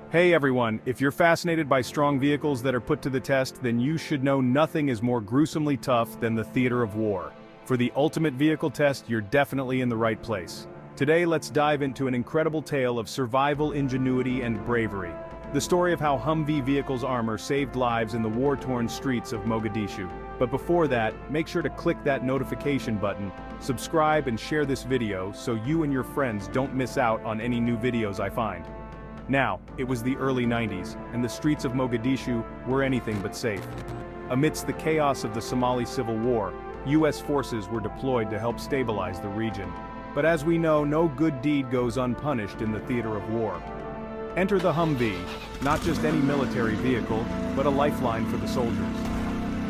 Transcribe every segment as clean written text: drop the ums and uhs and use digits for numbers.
Hey everyone, if you're fascinated by strong vehicles that are put to the test, then you should know nothing is more gruesomely tough than the theater of war. For the ultimate vehicle test, you're definitely in the right place. Today let's dive into an incredible tale of survival, ingenuity, and bravery. The story of how Humvee vehicles' armor saved lives in the war-torn streets of Mogadishu. But before that, make sure to click that notification button, subscribe and share this video so you and your friends don't miss out on any new videos I find. Now, it was the early 90s, and the streets of Mogadishu were anything but safe. Amidst the chaos of the Somali Civil War, US forces were deployed to help stabilize the region. But as we know, no good deed goes unpunished in the theater of war. Enter the Humvee, not just any military vehicle, but a lifeline for the soldiers.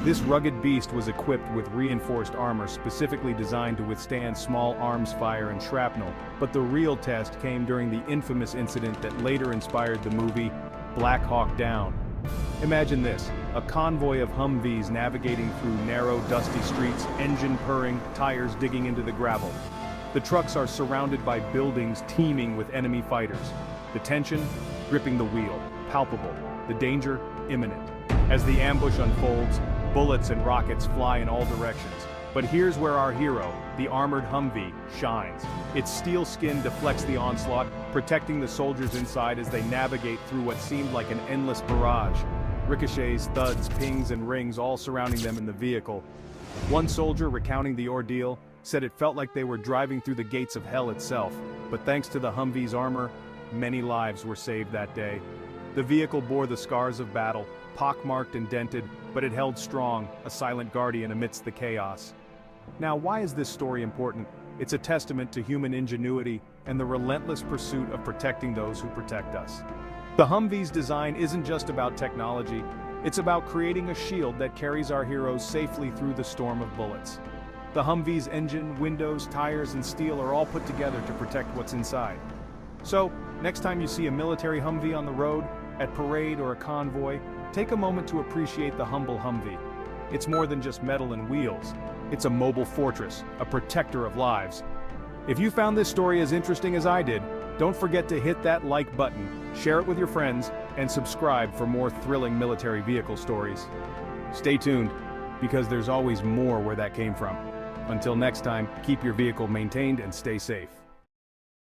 This rugged beast was equipped with reinforced armor specifically designed to withstand small arms fire and shrapnel, but the real test came during the infamous incident that later inspired the movie Black Hawk Down. Imagine this, a convoy of Humvees navigating through narrow, dusty streets, engine purring, tires digging into the gravel. The trucks are surrounded by buildings teeming with enemy fighters. The tension, gripping the wheel, palpable, the danger, imminent. As the ambush unfolds, bullets and rockets fly in all directions. But here's where our hero, the armored Humvee, shines. Its steel skin deflects the onslaught, protecting the soldiers inside as they navigate through what seemed like an endless barrage. Ricochets, thuds, pings, and rings all surrounding them in the vehicle. One soldier, recounting the ordeal, said it felt like they were driving through the gates of hell itself. But thanks to the Humvee's armor, many lives were saved that day. The vehicle bore the scars of battle, pockmarked and dented, but it held strong, a silent guardian amidst the chaos. Now, why is this story important? It's a testament to human ingenuity and the relentless pursuit of protecting those who protect us. The Humvee's design isn't just about technology, it's about creating a shield that carries our heroes safely through the storm of bullets. The Humvee's engine, windows, tires, and steel are all put together to protect what's inside. So, next time you see a military Humvee on the road, at parade or a convoy, take a moment to appreciate the humble Humvee. It's more than just metal and wheels. It's a mobile fortress, a protector of lives. If you found this story as interesting as I did, don't forget to hit that like button, share it with your friends, and subscribe for more thrilling military vehicle stories. Stay tuned, because there's always more where that came from. Until next time, keep your vehicle maintained and stay safe.